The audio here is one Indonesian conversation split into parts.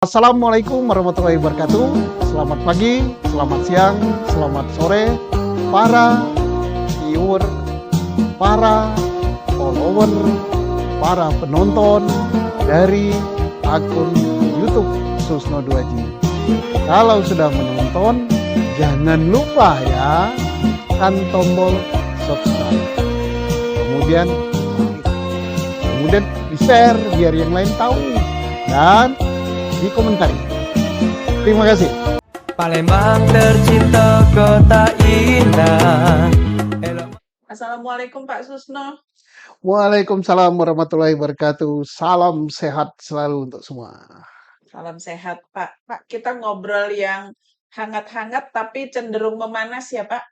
Assalamualaikum warahmatullahi wabarakatuh. Selamat pagi, selamat siang, selamat sore, para viewer, para follower, para penonton dari akun YouTube Susno 2G. Kalau sudah menonton, jangan lupa ya tekan tombol subscribe. Kemudian di-share biar yang lain tahu dan dikomentari. Terima kasih. Palembang tercipta kota indah. Assalamualaikum Pak Susno. Waalaikumsalam warahmatullahi wabarakatuh. Salam sehat selalu untuk semua. Salam sehat Pak. Pak, kita ngobrol yang hangat-hangat tapi cenderung memanas ya Pak.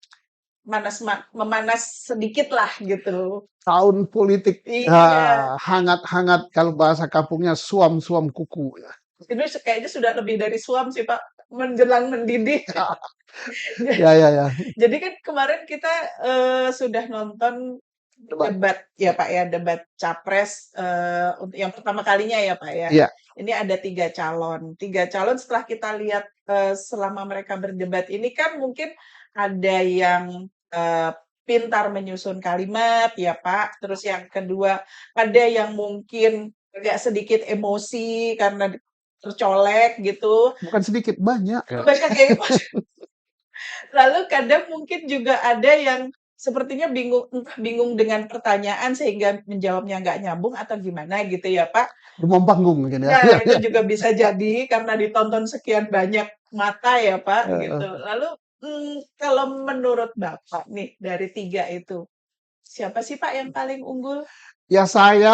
Memanas sedikit lah gitu. Tahun politik Iya. hangat-hangat, kalau bahasa kampungnya suam-suam kuku. Ini kayaknya sudah lebih dari suam sih Pak. Menjelang mendidih. Ya. Jadi kan kemarin kita sudah nonton debat ya Pak ya, debat capres untuk yang pertama kalinya ya Pak ya. Iya. Ini ada 3 calon. 3 calon setelah kita lihat selama mereka berdebat ini kan mungkin ada yang pintar menyusun kalimat ya Pak. Terus yang kedua ada yang mungkin agak sedikit emosi karena tercolek gitu. Bukan sedikit, banyak. Banyak ya. Lalu kadang mungkin juga ada yang sepertinya bingung dengan pertanyaan sehingga menjawabnya nggak nyambung atau gimana gitu ya Pak. Demam panggung mungkin ya. Nah, itu juga bisa jadi karena ditonton sekian banyak mata ya Pak gitu. Lalu kalau menurut Bapak nih dari 3 itu, siapa sih Pak yang paling unggul? Ya, saya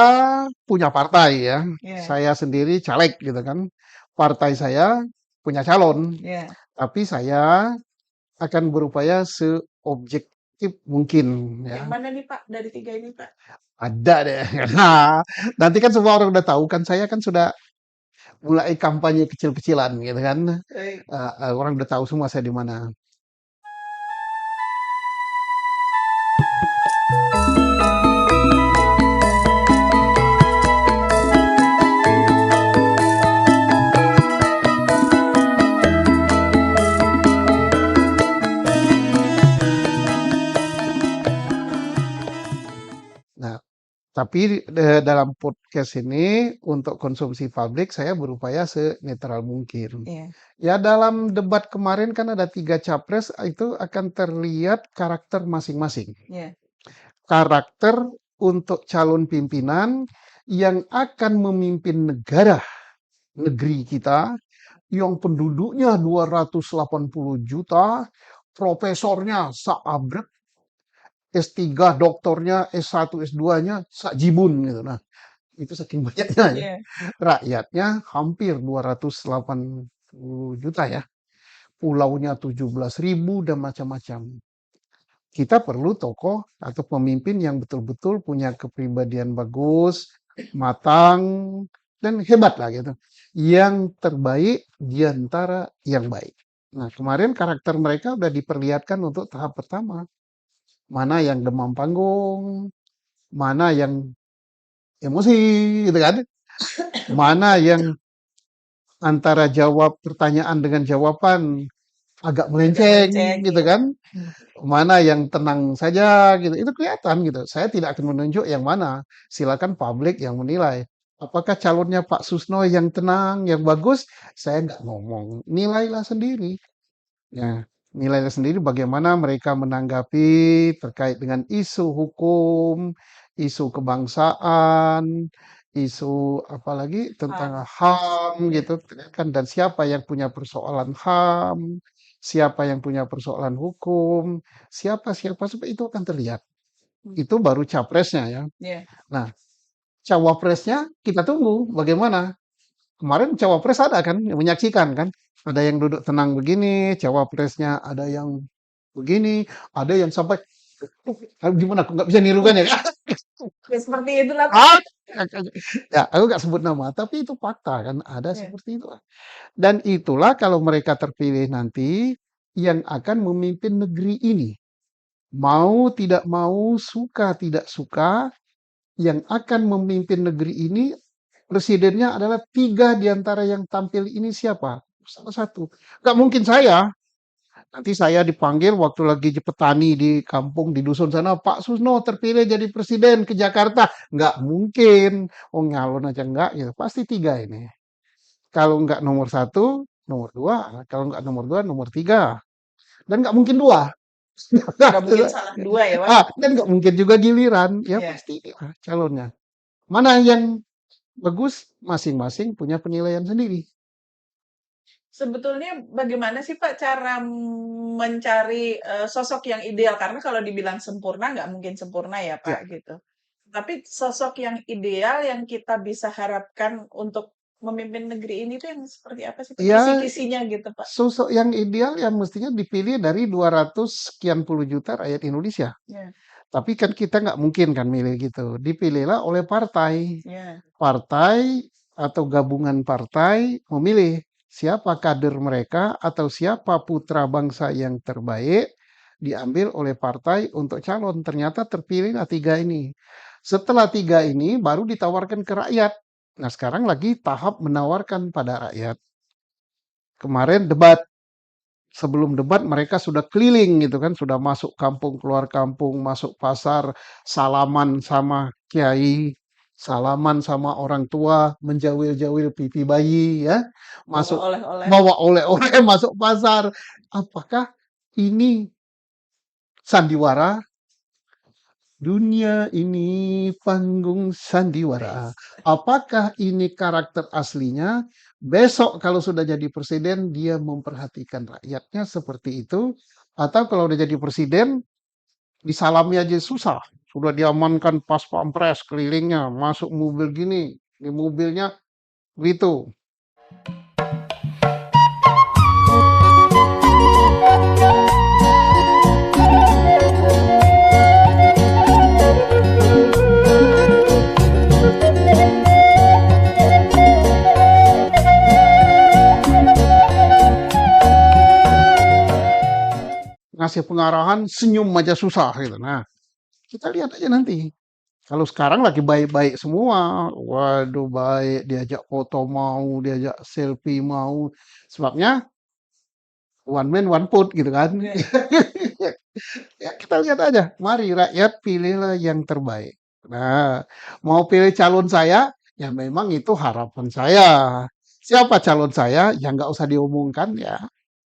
punya partai ya. Ya, Saya sendiri caleg gitu kan. Partai saya punya calon. ya. Tapi saya akan berupaya seobjektif mungkin Yang ya. mana nih Pak dari 3 ini Pak? Ada deh. Nah, nanti kan semua orang udah tahu kan, saya kan sudah mulai kampanye kecil-kecilan gitu kan. Baik. Orang udah tahu semua saya di mana. Nah, tapi dalam podcast ini untuk konsumsi publik saya berupaya senetral mungkin. Iya. Ya, dalam debat kemarin kan ada 3 capres, itu akan terlihat karakter masing-masing. Iya. Karakter untuk calon pimpinan yang akan memimpin negeri kita, yang penduduknya 280 juta, profesornya seabrek, S3 doktornya, S1, S2-nya sakjibun gitu. Nah, itu saking banyaknya ya. Iya. Rakyatnya hampir 280 juta ya. Pulaunya 17.000 dan macam-macam. Kita perlu tokoh atau pemimpin yang betul-betul punya kepribadian bagus, matang, dan hebat lah gitu. Yang terbaik di antara yang baik. Nah, kemarin karakter mereka udah diperlihatkan untuk tahap pertama. Mana yang demam panggung, mana yang emosi gitu kan. Mana yang antara jawab pertanyaan dengan jawaban agak melenceng gitu Iya. kan. Mana yang tenang saja gitu. Itu kelihatan gitu. Saya tidak akan menunjuk yang mana. Silakan publik yang menilai. Apakah calonnya Pak Susno yang tenang, yang bagus? Saya nggak ngomong. Nilailah sendiri. Ya, nilailah sendiri bagaimana mereka menanggapi terkait dengan isu hukum, isu kebangsaan, isu apalagi tentang HAM gitu kan, dan siapa yang punya persoalan HAM, siapa yang punya persoalan hukum, siapa supaya itu akan terlihat. Itu baru capresnya ya. Iya. Nah, cawapresnya kita tunggu bagaimana. Kemarin cawapres ada kan yang menyaksikan kan. Ada yang duduk tenang begini, cawapresnya ada yang begini, ada yang sampai gimana aku nggak bisa nirukan ya. Ya seperti itulah Pak. Ah, ya, aku nggak sebut nama, tapi itu fakta kan ada Iya. seperti itu. Dan itulah kalau mereka terpilih nanti yang akan memimpin negeri ini. Mau tidak mau, suka tidak suka, yang akan memimpin negeri ini presidennya adalah 3 di antara yang tampil ini siapa? Salah satu. Nggak mungkin saya. Nanti saya dipanggil waktu lagi petani di kampung, di dusun sana, Pak Susno terpilih jadi presiden ke Jakarta. Nggak mungkin. Oh nyalon aja nggak, ya pasti 3 ini. Kalau nggak nomor 1, nomor 2. Kalau nggak nomor 2, nomor 3. Dan nggak mungkin 2. Nggak mungkin salah 2 ya, Pak? Dan nggak mungkin juga giliran. Ya Iya. pasti inilah calonnya. Mana yang bagus, masing-masing punya penilaian sendiri. Sebetulnya bagaimana sih Pak cara mencari, sosok yang ideal? Karena kalau dibilang sempurna, nggak mungkin sempurna ya Ya, Pak, gitu. Tapi sosok yang ideal yang kita bisa harapkan untuk memimpin negeri ini tuh yang seperti apa sih Pak? ya Kisi-kisinya gitu Pak? sosok yang ideal yang mestinya dipilih dari 200 sekian puluh juta rakyat Indonesia. Ya, Tapi kan kita nggak mungkin kan milih gitu. Dipilihlah oleh partai. ya. Partai atau gabungan partai memilih siapa kader mereka atau siapa putra bangsa yang terbaik diambil oleh partai untuk calon. Ternyata terpilihlah 3 ini. Setelah 3 ini baru ditawarkan ke rakyat. Nah sekarang lagi tahap menawarkan pada rakyat. Kemarin debat. Sebelum debat mereka sudah keliling gitu kan, sudah masuk kampung, keluar kampung, masuk pasar, salaman sama kiai, salaman sama orang tua, menjawil-jawil pipi bayi ya, Bawa masuk oleh-oleh. bawa oleh-oleh masuk pasar. Apakah ini sandiwara? Dunia ini panggung sandiwara. Wes. Apakah ini karakter aslinya? Besok kalau sudah jadi presiden, dia memperhatikan rakyatnya seperti itu. Atau kalau udah jadi presiden, disalami aja susah. Sudah diamankan pas pampres kelilingnya, masuk mobil gini, di mobilnya gitu. Ngasih pengarahan, senyum aja susah gitu. Nah, kita lihat aja nanti. Kalau sekarang lagi baik-baik semua, waduh baik, diajak foto mau, diajak selfie mau. Sebabnya one man one vote gitu kan. Ya. Ya kita lihat aja. Mari rakyat pilihlah yang terbaik. Nah, mau pilih calon saya, ya memang itu harapan saya. Siapa calon saya? Ya nggak usah diumumkan ya.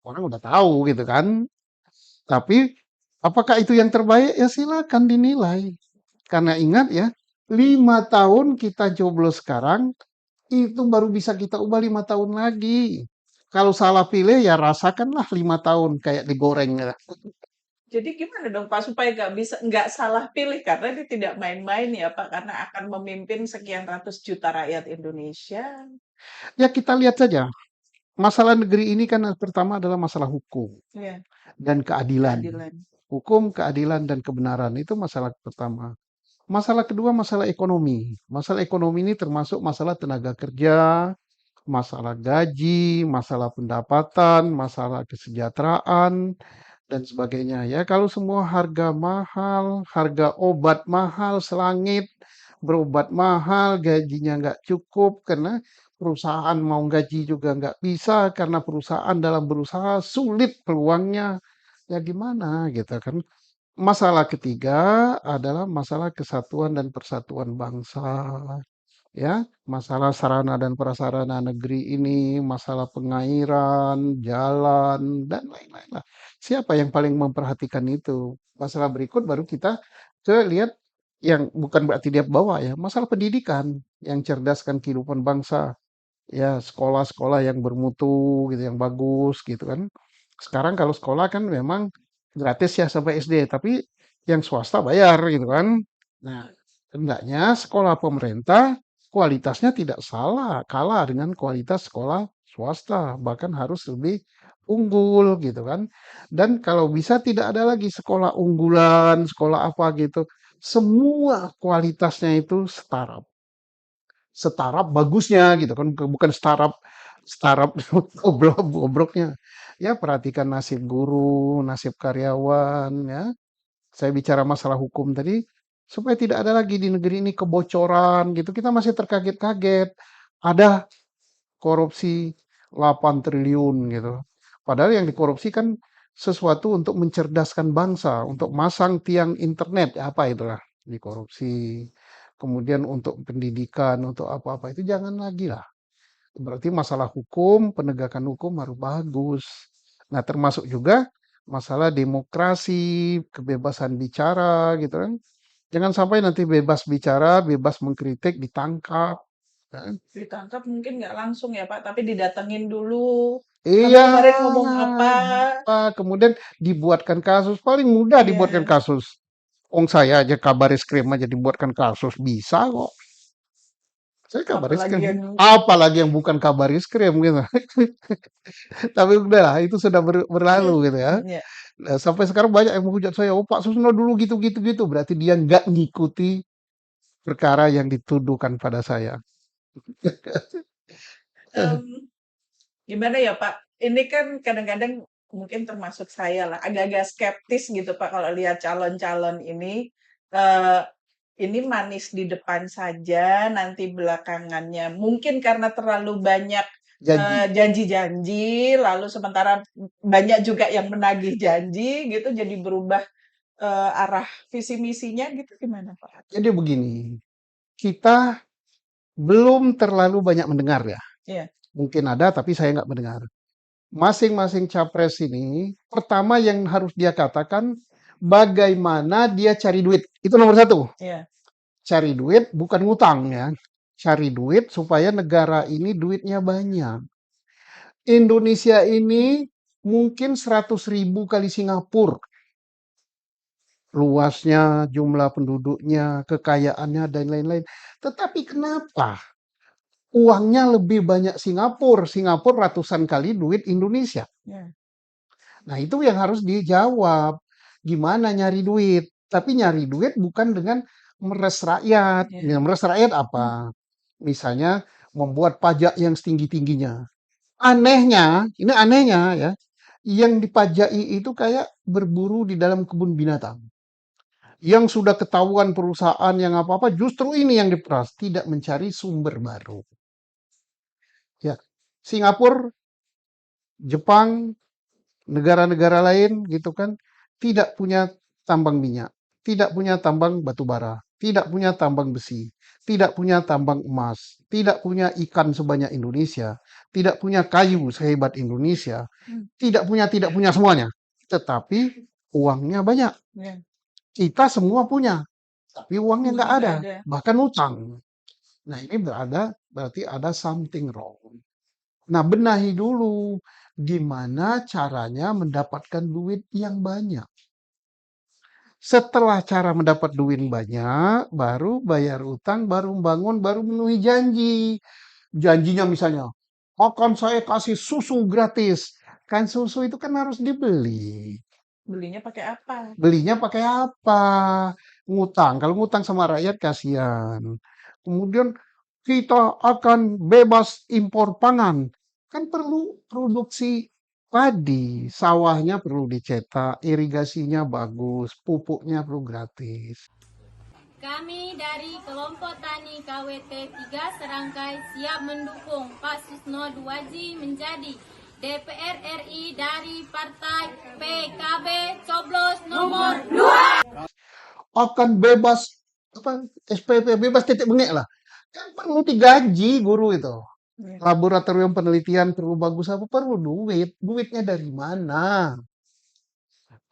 Orang udah tahu gitu kan. Tapi apakah itu yang terbaik? Ya silakan dinilai. Karena ingat ya, 5 tahun kita coblos sekarang, itu baru bisa kita ubah 5 tahun lagi. Kalau salah pilih ya rasakanlah 5 tahun kayak digoreng ya. Jadi gimana dong Pak supaya nggak salah pilih karena ini tidak main-main ya Pak karena akan memimpin sekian ratus juta rakyat Indonesia. Ya kita lihat saja. Masalah negeri ini kan pertama adalah masalah hukum Ya, dan keadilan. keadilan. Hukum, keadilan, dan kebenaran itu masalah pertama. Masalah kedua masalah ekonomi. Masalah ekonomi ini termasuk masalah tenaga kerja, masalah gaji, masalah pendapatan, masalah kesejahteraan, dan sebagainya. Ya, kalau semua harga mahal, harga obat mahal, selangit, berobat mahal, gajinya nggak cukup, karena perusahaan mau gaji juga nggak bisa, karena perusahaan dalam berusaha sulit peluangnya. Ya gimana gitu kan. Masalah ketiga adalah masalah kesatuan dan persatuan bangsa. Ya, masalah sarana dan prasarana negeri ini, masalah pengairan, jalan, dan lain-lain lah. Siapa yang paling memperhatikan itu? Masalah berikut baru kita ke lihat yang bukan berarti dia bawa ya, masalah pendidikan yang cerdaskan kehidupan bangsa. Ya, sekolah-sekolah yang bermutu gitu, yang bagus gitu kan. Sekarang kalau sekolah kan memang gratis ya sampai SD, tapi yang swasta bayar gitu kan. Nah, hendaknya sekolah pemerintah kualitasnya tidak salah, kalah dengan kualitas sekolah swasta, bahkan harus lebih unggul gitu kan. Dan kalau bisa tidak ada lagi sekolah unggulan, sekolah apa gitu. Semua kualitasnya itu setara setaraf bagusnya gitu kan, bukan startup startup bobrok-bobroknya. Ya perhatikan nasib guru, nasib karyawan ya. Saya bicara masalah hukum tadi supaya tidak ada lagi di negeri ini kebocoran gitu. Kita masih terkaget-kaget. ada korupsi 8 triliun gitu. Padahal yang dikorupsi kan sesuatu untuk mencerdaskan bangsa, untuk masang tiang internet, apa itulah dikorupsi. Kemudian untuk pendidikan, untuk apa-apa itu jangan lagi lah. Berarti masalah hukum, penegakan hukum harus bagus. Nah, termasuk juga masalah demokrasi, kebebasan bicara gitu kan. Jangan sampai nanti bebas bicara, bebas mengkritik, ditangkap. Kan. Ditangkap mungkin nggak langsung ya Pak, tapi didatengin dulu. Kamu Iya, kemarin ngomong apa? kemudian dibuatkan kasus, paling mudah dibuatkan Iya, kasus. Saya aja Kabaris Krim aja dibuatkan kasus, bisa kok. Saya apalagi Kabaris Krim, yang apalagi yang bukan Kabaris Krim gitu. Tapi udahlah, itu sudah berlalu gitu ya. ya, Nah, sampai sekarang banyak yang menghujat saya, oh Pak Susno dulu gitu. Berarti dia nggak ngikuti perkara yang dituduhkan pada saya. mmm, gimana ya Pak, ini kan kadang-kadang mungkin termasuk saya lah, agak-agak skeptis gitu Pak kalau lihat calon-calon eee, ini manis di depan saja, nanti belakangannya mungkin karena terlalu banyak, Janji. janji-janji, lalu sementara banyak juga yang menagih janji gitu, jadi berubah, arah visi misinya gitu gimana Pak? Jadi begini, kita belum terlalu banyak mendengar ya. Iya, Mungkin ada, tapi saya nggak mendengar. Masing-masing capres ini, pertama yang harus dia katakan, bagaimana dia cari duit. Itu nomor satu. iya, Cari duit bukan ngutang ya. Cari duit supaya negara ini duitnya banyak. Indonesia ini mungkin 100.000 kali Singapura. Luasnya, jumlah penduduknya, kekayaannya, dan lain-lain. Tetapi kenapa uangnya lebih banyak Singapura? Singapura ratusan kali duit Indonesia. iya, Nah, itu yang harus dijawab. Gimana nyari duit? Tapi nyari duit bukan dengan meres rakyat. iya, Ya, meres rakyat apa? Misalnya membuat pajak yang setinggi-tingginya. Anehnya, ini anehnya ya, yang dipajaki itu kayak berburu di dalam kebun binatang. Yang sudah ketahuan perusahaan yang apa-apa, justru ini yang diperas, tidak mencari sumber baru. Ya, Singapura, Jepang, negara-negara lain gitu kan, tidak punya tambang minyak, tidak punya tambang batu bara, tidak punya tambang besi, tidak punya tambang emas, tidak punya ikan sebanyak Indonesia, tidak punya kayu sehebat Indonesia, mmm, tidak punya semuanya. Tetapi uangnya banyak. iya, Kita semua punya, tapi uangnya uangnya nggak nggak ada, ada. bahkan utang. Nah ini berarti ada something wrong. Nah, benahi dulu gimana caranya mendapatkan duit yang banyak. Setelah cara mendapat duit banyak, baru bayar utang, baru bangun, baru memenuhi janji. Janjinya misalnya, akan saya kasih susu gratis. Kan susu itu kan harus dibeli. Belinya pakai apa? Belinya pakai apa? Ngutang. Kalau ngutang sama rakyat kasihan. Kemudian kita akan bebas impor pangan. Kan perlu produksi padi, sawahnya perlu dicetak, irigasinya bagus, pupuknya perlu gratis. Kami dari kelompok tani KWT 3 Serangkai siap mendukung Pak Susno Duwaji menjadi DPR RI dari Partai PKB Coblos nomor 2. Akan bebas apa SPP bebas titik bengek lah. Kan perlu digaji guru itu. Iya, Laboratorium penelitian perlu bagus apa perlu duit. Duitnya dari mana?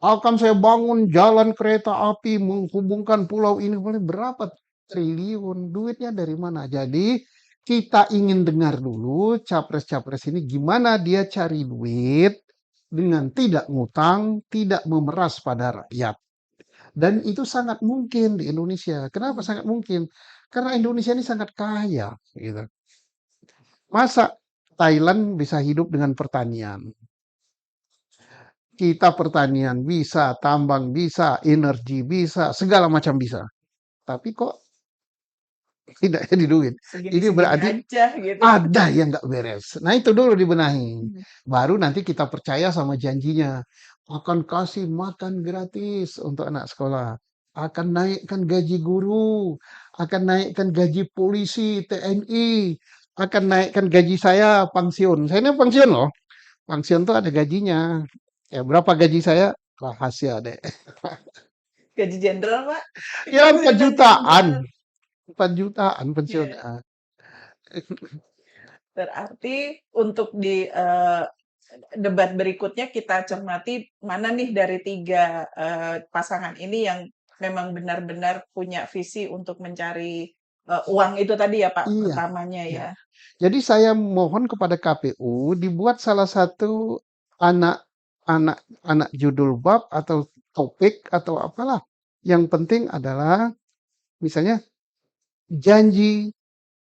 Akan saya bangun jalan kereta api menghubungkan pulau ini boleh berapa triliun? Duitnya dari mana? Jadi kita ingin dengar dulu capres-capres ini gimana dia cari duit dengan tidak ngutang, tidak memeras pada rakyat. Dan itu sangat mungkin di Indonesia. Kenapa mmm, sangat mungkin? Karena Indonesia ini sangat kaya, gitu. Masa Thailand bisa hidup dengan pertanian? Kita pertanian bisa, tambang bisa, energi bisa, segala macam bisa. Tapi kok tidak jadi duit. Ini segini-segini berarti aja gitu. ada yang nggak beres. Nah itu dulu dibenahi. Mhm, Baru nanti kita percaya sama janjinya. Akan kasih makan gratis untuk anak sekolah. Akan naikkan gaji guru. Akan naikkan gaji polisi, TNI. akan naikkan gaji saya pensiun. Saya ini pensiun loh. Pensiun tuh ada gajinya. Ya berapa gaji saya? Rahasia deh. Gaji jenderal, Pak? Ya 4 Pensiunan jutaan. jenderal. 4 jutaan Iya. pensiunnya. Berarti untuk di debat berikutnya kita cermati mana nih dari 3 pasangan ini yang memang benar-benar punya visi untuk mencari uang itu tadi ya Pak, Iya, pertamanya iya. ya. Jadi saya mohon kepada KPU dibuat salah satu anak anak anak judul bab atau topik atau apalah. Yang penting adalah misalnya janji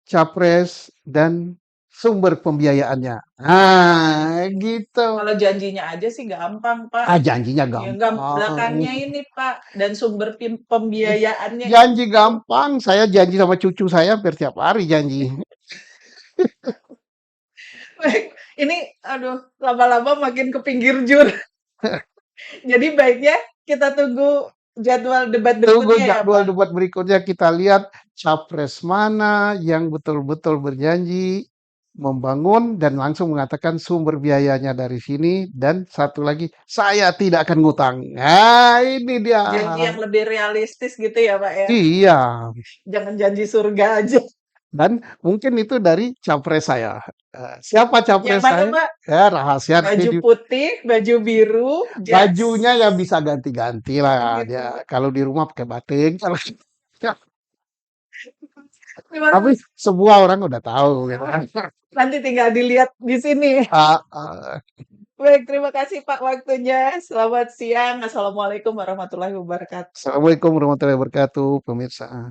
capres dan sumber pembiayaannya. Nah, gitu. Kalau janjinya aja sih gampang, Pak. Janjinya Ya gampang. belakangnya ini, Pak, dan sumber pembiayaannya Janji itu. gampang. Saya janji sama cucu saya hampir tiap hari janji. Baik, ini aduh lama-lama makin ke pinggir jurang. Jadi baiknya kita tunggu jadwal debat Tunggu berikutnya ya, jadwal Pak. debat berikutnya kita lihat capres mana yang betul-betul berjanji membangun dan langsung mengatakan sumber biayanya dari sini dan satu lagi saya tidak akan ngutang. Nah, ini dia. Janji yang lebih realistis gitu ya, Pak ya. Iya. Jangan janji surga aja. Dan mungkin itu dari capres saya. Siapa Yang capres mana, saya? Pak? Ya rahasia nanti Baju di putih, baju biru, jas. bajunya ya bisa ganti-ganti lah. Gitu. Dia kalau di rumah pakai batik. Terima Tapi kasih. semua orang udah tahu gitu kan. Nanti tinggal dilihat di sini. Baik, terima kasih Pak waktunya. Selamat siang. Assalamualaikum warahmatullahi wabarakatuh. Assalamualaikum warahmatullahi wabarakatuh, pemirsa.